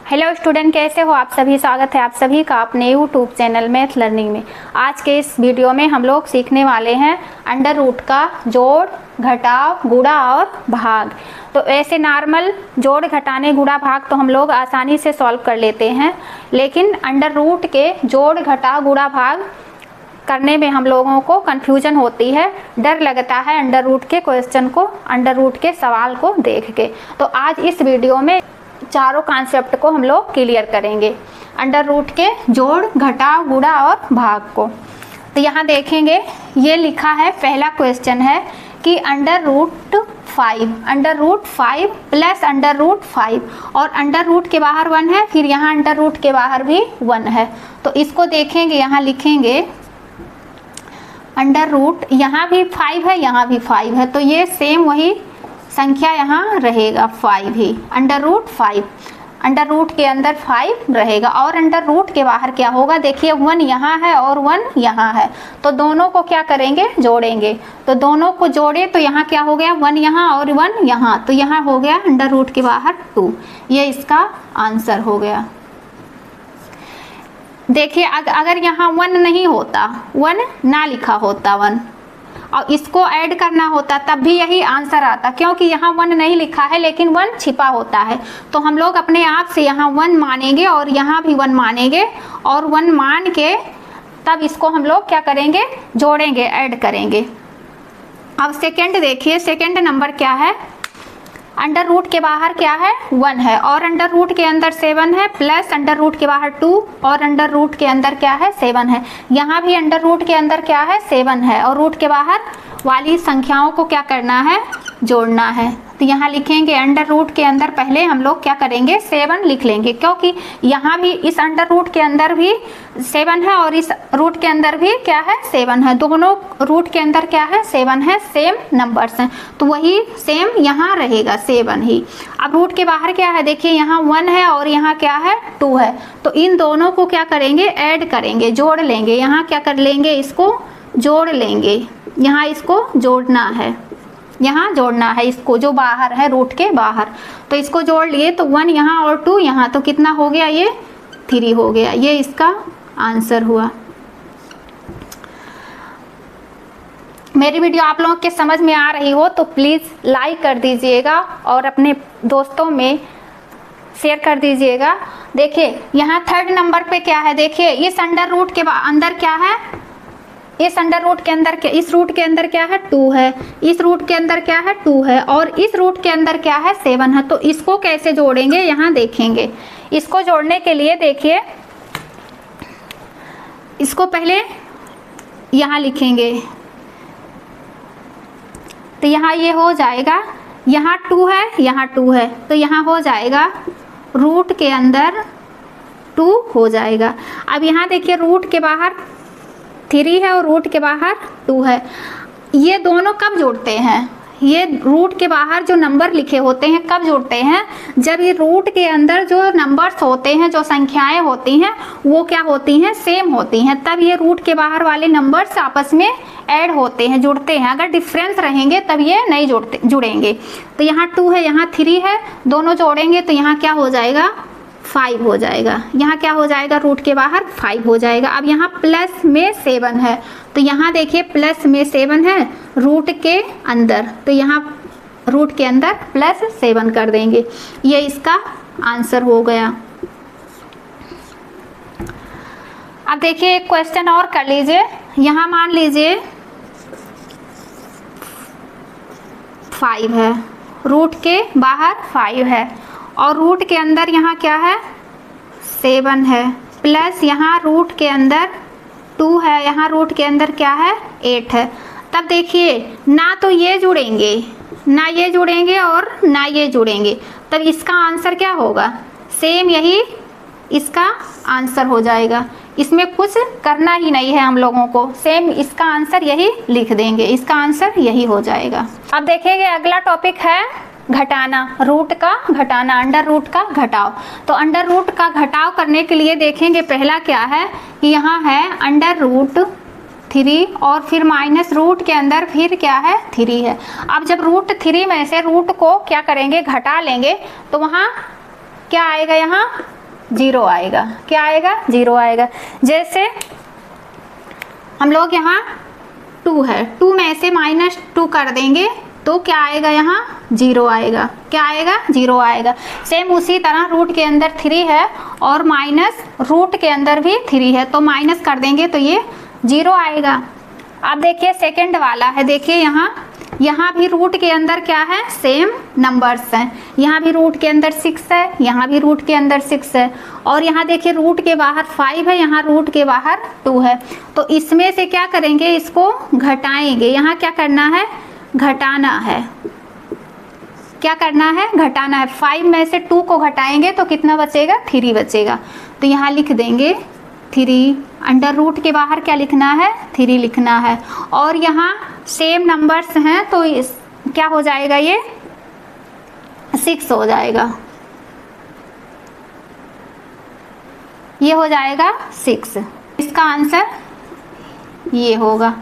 Hello student, कैसे हो आप सभी। स्वागत है आप सभी का अपने यूट्यूब चैनल मैथ लर्निंग में। आज के इस वीडियो में हम लोग सीखने वाले हैं अंडर रूट का जोड़, घटाव, गुणा और भाग। तो ऐसे नॉर्मल जोड़, घटाने, गुणा, भाग तो हम लोग आसानी से सॉल्व कर लेते हैं, लेकिन अंडर रूट के जोड़, घटाव, गुणा, भाग करने में हम लोगों को कंफ्यूजन होती है, डर लगता है अंडर रूट के क्वेश्चन को, अंडर रूट के सवाल को देख के। तो आज इस वीडियो में चारों कॉन्सेप्ट को हम लोग क्लियर करेंगे, अंडर रूट के जोड़, घटाव, गुणा और भाग को। तो यहाँ देखेंगे, ये लिखा है, पहला क्वेश्चन है कि under root 5 plus under root 5 और अंडर रूट के बाहर 1 है, फिर यहाँ अंडर रूट के बाहर भी 1 है। तो इसको देखेंगे, यहाँ लिखेंगे अंडर रूट, यहाँ भी 5 है, यहाँ भी 5 है, तो ये सेम वही संख्या यहाँ रहेगा 5 ही। अंडर रूट 5, अंडर रूट के अंदर 5 रहेगा और अंडर रूट के बाहर क्या होगा, देखिए 1 यहाँ है और 1 यहाँ है, तो दोनों को क्या करेंगे, जोड़ेंगे। तो दोनों को जोड़े तो यहाँ क्या हो गया, 1 यहाँ और 1 यहाँ, तो यहाँ हो गया अंडर रूट के बाहर 2। ये इसका आंसर हो गया। देखिए अगर यहाँ 1 नहीं होता, 1 ना लिखा होता 1 और इसको ऐड करना होता तब भी यही आंसर आता, क्योंकि यहाँ 1 नहीं लिखा है लेकिन 1 छिपा होता है। तो हम लोग अपने आप से यहाँ 1 मानेंगे और यहाँ भी 1 मानेंगे और 1 मान के तब इसको हम लोग क्या करेंगे, जोड़ेंगे, ऐड करेंगे। अब सेकंड देखिए, सेकंड नंबर क्या है, अंडर रूट के बाहर क्या है, 1 है और अंडर रूट के अंदर 7 है, प्लस अंडर रूट के बाहर 2 और अंडर रूट के अंदर क्या है, 7 है। यहाँ भी अंडर रूट के अंदर क्या है, 7 है और रूट के बाहर वाली संख्याओं को क्या करना है, जोड़ना है। तो यहाँ लिखेंगे अंडर रूट के अंदर पहले हम लोग क्या करेंगे, 7 लिख लेंगे, क्योंकि यहाँ भी इस अंडर रूट के अंदर भी 7 है और इस रूट के अंदर भी क्या है, 7 है। दोनों रूट के अंदर क्या है, 7 है, सेम नंबर्स हैं, तो वही सेम यहाँ रहेगा, 7 ही। अब रूट के बाहर क्या है, देखिए यहाँ 1 है और यहाँ क्या है, 2 है, तो इन दोनों को क्या करेंगे, ऐड करेंगे, जोड़ लेंगे। यहाँ क्या कर लेंगे, इसको जोड़ लेंगे, यहाँ इसको जोड़ना है, यहाँ जोड़ना है इसको, जो बाहर है रूट के बाहर। तो इसको जोड़ लिए तो 1 यहाँ और 2 यहाँ, तो कितना हो गया, ये 3 हो गया। ये इसका आंसर हुआ। मेरी वीडियो आप लोगों के समझ में आ रही हो तो प्लीज़ लाइक कर दीजिएगा और अपने दोस्तों में शेयर कर दीजिएगा। देखिए यहाँ थर्ड नंबर पे क्या है, देखिए इस अंडर रूट के अंदर क्या है, इस अंडर रूट के अंदर क्या, इस रूट के अंदर क्या है, 2 है, इस रूट के अंदर क्या है, 2 है और इस रूट के अंदर क्या है, 7 है। तो इसको कैसे जोड़ेंगे, यहाँ देखेंगे। इसको जोड़ने के लिए देखिए, इसको पहले यहाँ लिखेंगे, तो यहाँ ये हो जाएगा, यहाँ 2 है, यहाँ 2 है, तो यहाँ हो जाएगा रूट के अंदर 2 हो जाएगा। अब यहाँ देखिए रूट के बाहर 3 है और रूट के बाहर 2 है। ये दोनों कब जोड़ते हैं, ये रूट के बाहर जो नंबर लिखे होते हैं कब जोड़ते हैं, जब ये रूट के अंदर जो नंबर्स होते हैं, जो संख्याएं होती हैं वो क्या होती हैं, सेम होती हैं, तब ये रूट के बाहर वाले नंबर्स आपस में ऐड होते हैं, जुड़ते हैं। अगर डिफरेंस रहेंगे तब ये नहीं जुड़ेंगे। तो यहाँ 2 है, यहाँ 3 है, दोनों जोड़ेंगे तो यहाँ क्या हो जाएगा, 5 हो जाएगा। यहाँ क्या हो जाएगा, रूट के बाहर 5 हो जाएगा। अब यहाँ प्लस में 7 है, तो यहाँ देखिए प्लस में 7 है रूट के अंदर, तो यहाँ रूट के अंदर प्लस 7 कर देंगे। ये इसका आंसर हो गया। अब देखिए एक क्वेश्चन और कर लीजिए। यहाँ मान लीजिए 5 है, रूट के बाहर 5 है और रूट के अंदर यहाँ क्या है, 7 है, प्लस यहाँ रूट के अंदर 2 है, यहाँ रूट के अंदर क्या है, 8 है। तब देखिए ना तो ये जुड़ेंगे, ना ये जुड़ेंगे और ना ये जुड़ेंगे, तब इसका आंसर क्या होगा, सेम यही इसका आंसर हो जाएगा। इसमें कुछ करना ही नहीं है हम लोगों को, सेम इसका आंसर यही लिख देंगे, इसका आंसर यही हो जाएगा। अब देखेंगे अगला टॉपिक है घटाना, रूट का घटाना, अंडर रूट का घटाव। तो अंडर रूट का घटाव करने के लिए देखेंगे पहला क्या है कि यहाँ है अंडर रूट 3 और फिर माइनस रूट के अंदर फिर क्या है 3 है। अब जब रूट 3 में से रूट को क्या करेंगे घटा लेंगे तो वहाँ क्या आएगा, यहाँ 0 आएगा। क्या आएगा? 0 आएगा। जैसे हम लोग यहाँ 2 है, 2 में से -2 कर देंगे तो क्या आएगा? यहाँ 0 आएगा। क्या आएगा? 0 आएगा। सेम उसी तरह रूट के अंदर 3 है और माइनस रूट के अंदर भी 3 है, तो माइनस कर देंगे तो ये 0 आएगा। अब देखिए सेकंड वाला है, देखिए यहाँ भी रूट के अंदर क्या है? सेम नंबर्स हैं। यहाँ भी रूट के अंदर 6 है, यहाँ भी रूट के अंदर 6 है, और यहाँ देखिए रूट के बाहर 5 है, यहाँ रूट के बाहर 2 है। तो इसमें से क्या करेंगे? इसको घटाएंगे। यहाँ क्या करना है? घटाना है। क्या करना है? घटाना है। 5 में से 2 को घटाएंगे तो कितना बचेगा? 3 बचेगा। तो यहाँ लिख देंगे 3, अंडर रूट के बाहर क्या लिखना है? 3 लिखना है। और यहाँ सेम नंबर्स हैं तो क्या हो जाएगा? ये 6 हो जाएगा। ये हो जाएगा 6। इसका आंसर ये होगा।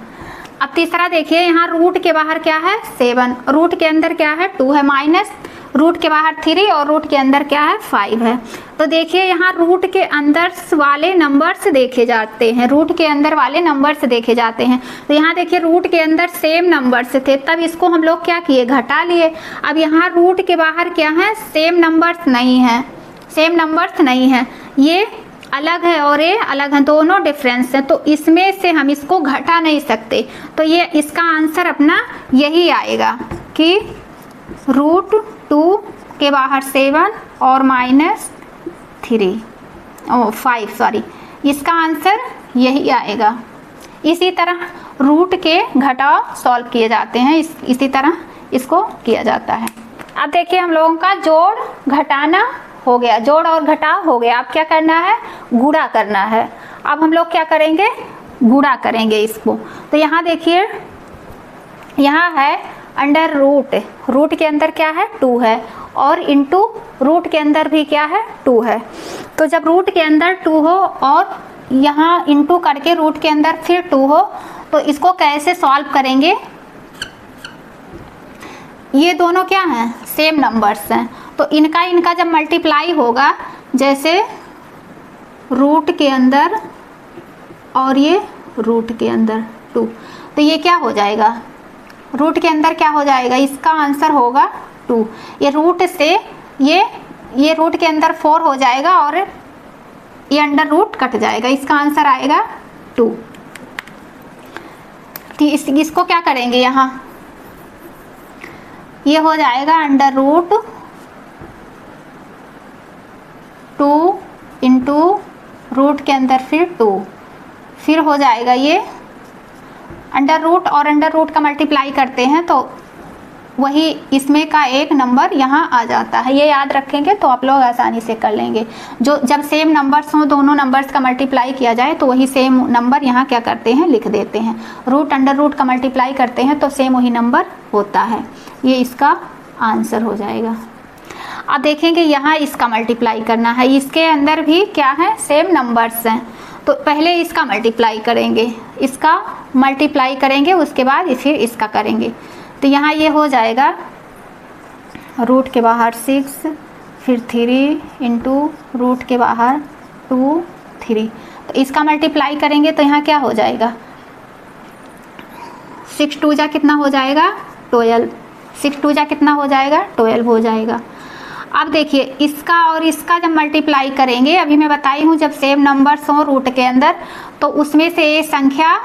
अब तीसरा देखिए, यहाँ रूट के बाहर क्या है? 7, रूट के अंदर क्या है? 2 है, माइनस रूट के बाहर 3 और रूट के अंदर क्या है? 5 है। तो देखिए यहाँ रूट के अंदर वाले नंबर्स देखे जाते हैं, रूट के अंदर वाले नंबर्स देखे जाते हैं। तो यहाँ देखिए रूट के अंदर सेम नंबर्स थे, तब इसको हम लोग क्या किए? घटा लिए। अब यहाँ रूट के बाहर क्या है? सेम नंबर्स नहीं है, सेम नंबर्स नहीं है, ये अलग है और ये अलग है, दोनों डिफरेंस है। तो इसमें से हम इसको घटा नहीं सकते, तो ये इसका आंसर अपना यही आएगा कि √2 के बाहर 7 और -5 सॉरी, इसका आंसर यही आएगा। इसी तरह रूट के घटाव सॉल्व किए जाते हैं, इसी तरह इसको किया जाता है। अब देखिए हम लोगों का जोड़ घटाना हो गया, जोड़ और घटाव हो गया। अब क्या करना है? गुणा करना है। अब हम लोग क्या करेंगे? गुणा करेंगे इसको। तो यहाँ देखिए, यहाँ है अंडर रूट, रूट के अंदर क्या है? 2 है, और इंटू रूट के अंदर भी क्या है? 2 है। तो जब रूट के अंदर 2 हो और यहाँ इंटू करके रूट के अंदर फिर 2 हो, तो इसको कैसे सॉल्व करेंगे? ये दोनों क्या हैं? सेम नंबर्स हैं, तो इनका जब मल्टीप्लाई होगा, जैसे रूट के अंदर और ये रूट के अंदर 2, तो ये क्या हो जाएगा? रूट के अंदर क्या हो जाएगा? इसका आंसर होगा 2। ये रूट से ये रूट के अंदर 4 हो जाएगा और ये अंडर रूट कट जाएगा, इसका आंसर आएगा 2। तो इसको क्या करेंगे? यहाँ ये हो जाएगा अंडर रूट 2 इंटू रूट के अंदर फिर 2, फिर हो जाएगा ये अंडर रूट और अंडर रूट का मल्टीप्लाई करते हैं तो वही इसमें का एक नंबर यहाँ आ जाता है। ये याद रखेंगे तो आप लोग आसानी से कर लेंगे। जो जब सेम नंबर्स हों, दोनों नंबर्स का मल्टीप्लाई किया जाए तो वही सेम नंबर यहाँ क्या करते हैं? लिख देते हैं। रूट अंडर रूट का मल्टीप्लाई करते हैं तो सेम वही नंबर होता है। ये इसका आंसर हो जाएगा। अब देखेंगे यहाँ इसका मल्टीप्लाई करना है, इसके अंदर भी क्या है? सेम नंबर्स हैं, तो पहले इसका मल्टीप्लाई करेंगे, इसका मल्टीप्लाई करेंगे, उसके बाद फिर इसका करेंगे। तो यहाँ ये हो जाएगा रूट के बाहर 6 फिर 3 इंटू रूट के बाहर 2 3, तो इसका मल्टीप्लाई करेंगे तो यहाँ क्या हो जाएगा? 6 2 जा कितना हो जाएगा? 12। 6 2 जा कितना हो जाएगा? 12 हो जाएगा। अब देखिए इसका और इसका जब मल्टीप्लाई करेंगे, अभी मैं बताई हूँ जब सेम नंबर्स हों रूट के अंदर तो उसमें से ये संख्या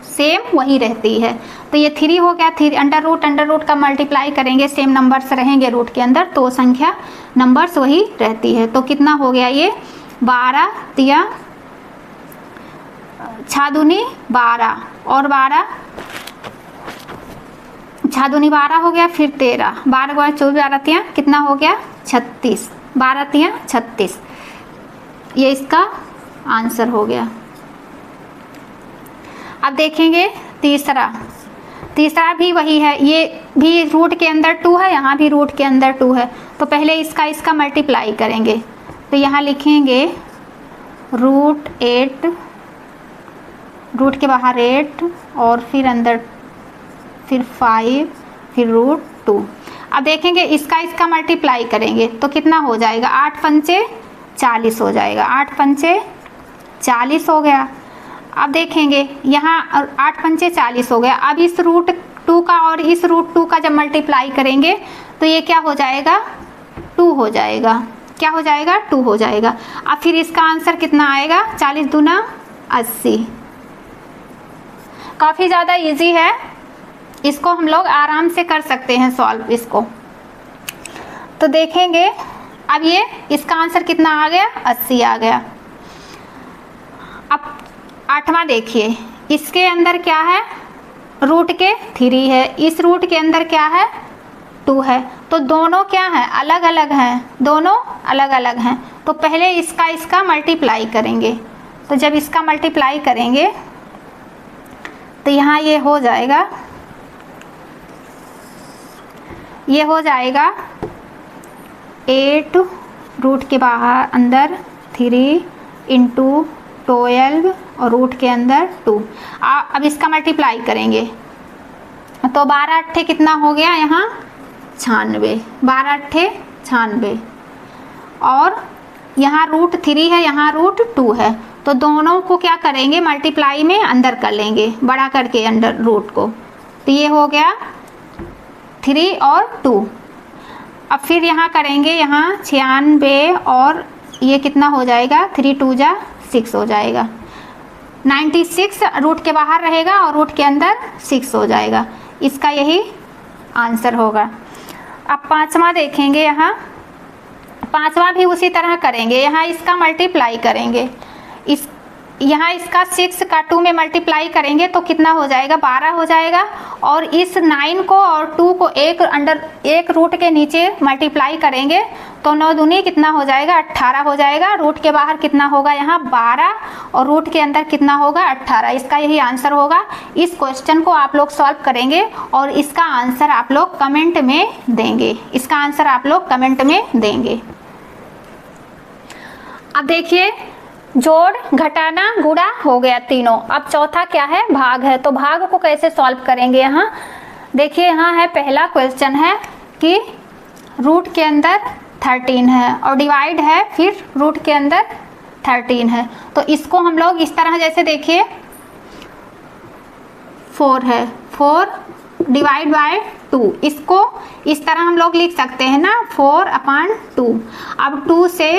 सेम वही रहती है। तो ये 3 हो गया, 3 अंडर रूट का मल्टीप्लाई करेंगे, सेम नंबर्स रहेंगे रूट के अंदर तो संख्या नंबर्स वही रहती है। तो कितना हो गया? ये 12 तिया 6 दूनी 12 और 12 6 दूनी 12 हो गया, फिर 13 12 को 24 12 तिया कितना हो गया? 36 12 तिया 36। ये इसका आंसर हो गया। अब देखेंगे तीसरा भी वही है, ये भी रूट के अंदर 2 है, यहाँ भी रूट के अंदर 2 है, तो पहले इसका मल्टीप्लाई करेंगे। तो यहाँ लिखेंगे √8 रूट के बाहर 8 और फिर अंदर फिर 5 फिर √2। अब देखेंगे इसका मल्टीप्लाई करेंगे तो कितना हो जाएगा, 8 पंचे 40 हो जाएगा, 8 पंचे 40 हो गया। अब देखेंगे यहाँ 8 पंचे 40 हो गया। अब इस रूट 2 का और इस रूट 2 का जब मल्टीप्लाई करेंगे तो ये क्या हो जाएगा, 2 हो जाएगा। क्या हो जाएगा, 2 हो जाएगा। अब फिर इसका आंसर कितना आएगा, 40 दूना 80। काफ़ी ज़्यादा इजी है, इसको हम लोग आराम से कर सकते हैं सॉल्व इसको। तो देखेंगे अब ये इसका आंसर कितना आ गया, 80 आ गया। अब 8वां देखिए, इसके अंदर क्या है, रूट के 3 है, इस रूट के अंदर क्या है, 2 है। तो दोनों क्या है, अलग अलग हैं, दोनों अलग अलग हैं। तो पहले इसका मल्टीप्लाई करेंगे। तो जब इसका मल्टीप्लाई करेंगे तो यहाँ ये हो जाएगा, ये हो जाएगा 8 रूट के बाहर अंदर 3 इंटू 12 और रूट के अंदर 2। अब इसका मल्टीप्लाई करेंगे तो 12 अट्ठे कितना हो गया, यहाँ 96, 12 अट्ठे 96। और यहाँ रूट 3 है, यहाँ रूट 2 है। तो दोनों को क्या करेंगे, मल्टीप्लाई में अंदर कर लेंगे, बड़ा करके अंडर रूट को। तो ये हो गया 3 और 2। अब फिर यहाँ करेंगे, यहाँ 96 और ये कितना हो जाएगा, 3 2 जा 6 हो जाएगा। 96 रूट के बाहर रहेगा और रूट के अंदर 6 हो जाएगा। इसका यही आंसर होगा। अब 5वां देखेंगे, यहाँ 5वां भी उसी तरह करेंगे। यहाँ इसका मल्टीप्लाई करेंगे, यहाँ इसका 6 का 2 में मल्टीप्लाई करेंगे तो कितना हो जाएगा, 12 हो जाएगा। और इस 9 को और 2 को एक रूट के नीचे मल्टीप्लाई करेंगे तो 9 दूनी कितना हो जाएगा, 18 हो जाएगा। रूट के बाहर कितना होगा, यहाँ 12 और रूट के अंदर कितना होगा, 18। इसका यही आंसर होगा। इस क्वेश्चन को आप लोग सॉल्व करेंगे और इसका आंसर आप लोग कमेंट में देंगे, इसका आंसर आप लोग कमेंट में देंगे। अब देखिए, जोड़, घटाना, गुणा हो गया तीनों। अब चौथा क्या है, भाग है। तो भाग को कैसे सॉल्व करेंगे, यहाँ देखिए, यहाँ है पहला क्वेश्चन है कि रूट के अंदर 13 है और डिवाइड है फिर रूट के अंदर 13 है। तो इसको हम लोग इस तरह, जैसे देखिए 4 है, 4 डिवाइड बाय 2, इसको इस तरह हम लोग लिख सकते हैं ना, 4/2। अब 2 से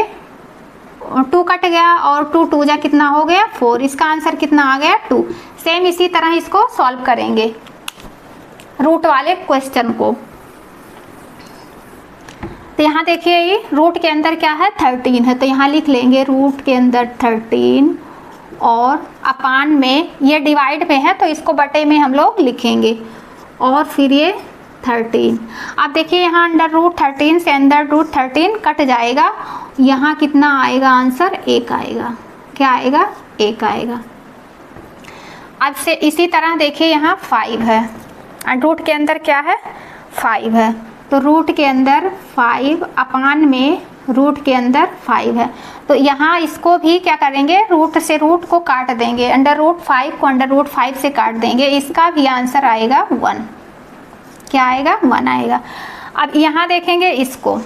2 कट गया और 2 2 जा कितना हो गया, 4। इसका आंसर कितना आ गया, 2। सेम इसी तरह इसको सॉल्व करेंगे रूट वाले क्वेश्चन को। तो यहाँ देखिए, ये रूट के अंदर क्या है, 13 है। तो यहाँ लिख लेंगे रूट के अंदर 13 और अपान में, ये डिवाइड में है तो इसको बटे में हम लोग लिखेंगे और फिर ये 13। अब देखिए, यहाँ अंडर रूट 13 से अंडर रूट 13 कट जाएगा। यहाँ कितना आएगा आंसर, 1 आएगा। क्या आएगा, 1 आएगा। अब से इसी तरह देखिए, यहाँ 5 है, रूट के अंदर क्या है, 5 है। तो रूट के अंदर 5 अपान में रूट के अंदर 5 है। तो यहाँ इसको भी क्या करेंगे, रूट से रूट को काट देंगे, अंडर रूट 5 को अंडर रूट 5 से काट देंगे। इसका भी आंसर आएगा 1। क्या आएगा, 1 आएगा। अब यहाँ देखेंगे, इसको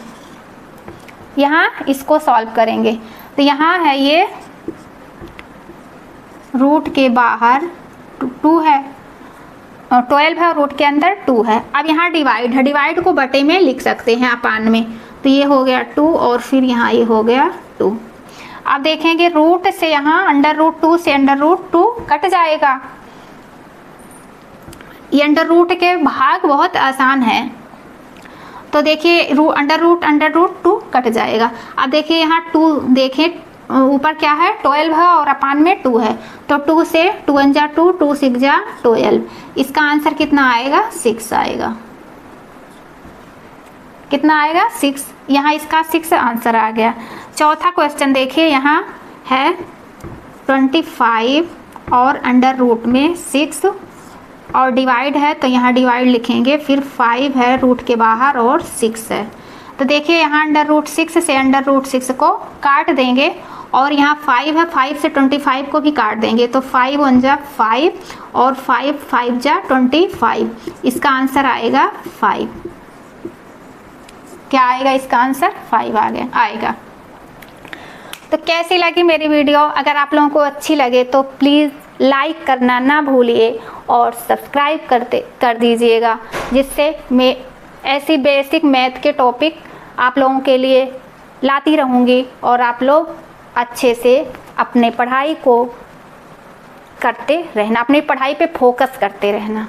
यहाँ इसको सॉल्व करेंगे। तो यहाँ है ये रूट के बाहर 2 है, 12 है और रूट के अंदर 2 है। अब यहाँ डिवाइड है, डिवाइड को बटे में लिख सकते हैं अपान में। तो ये हो गया 2 और फिर यहाँ ये हो गया 2। अब देखेंगे, रूट से यहाँ अंडर रूट 2 से अंडर रूट 2 कट जाएगा। ये अंडर रूट के भाग बहुत आसान है। तो देखिए, अंडर रूट 2 कट जाएगा। अब देखिए, यहाँ 2 देखें, ऊपर क्या है, 12 है और अपान में 2 है। तो 2 से 2 1 जा 2, 2 6 जा 12। इसका आंसर कितना आएगा, 6 आएगा। कितना आएगा, 6। यहाँ इसका 6 आंसर आ गया। चौथा क्वेश्चन देखिए, यहाँ है 25 और अंडर रूट में 6 और डिवाइड है तो यहाँ डिवाइड लिखेंगे, फिर 5 है रूट के बाहर और 6 है। तो देखिए, यहाँ अंडर रूट 6 से अंडर रूट 6 को काट देंगे और यहाँ 5 है, 5 से 25 को भी काट देंगे। तो 5 1 जा 5 और 5 5 जा 25। इसका आंसर आएगा 5। क्या आएगा इसका आंसर? 5 आएगा। तो कैसी लगी मेरी वीडियो? अगर आप लोगों को अच्छी लगे तो प्लीज़ लाइक करना ना भूलिए और सब्सक्राइब कर दीजिएगा, जिससे मैं ऐसी बेसिक मैथ के टॉपिक आप लोगों के लिए लाती रहूँगी और आप लोग अच्छे से अपने पढ़ाई को करते रहना, अपनी पढ़ाई पे फोकस करते रहना।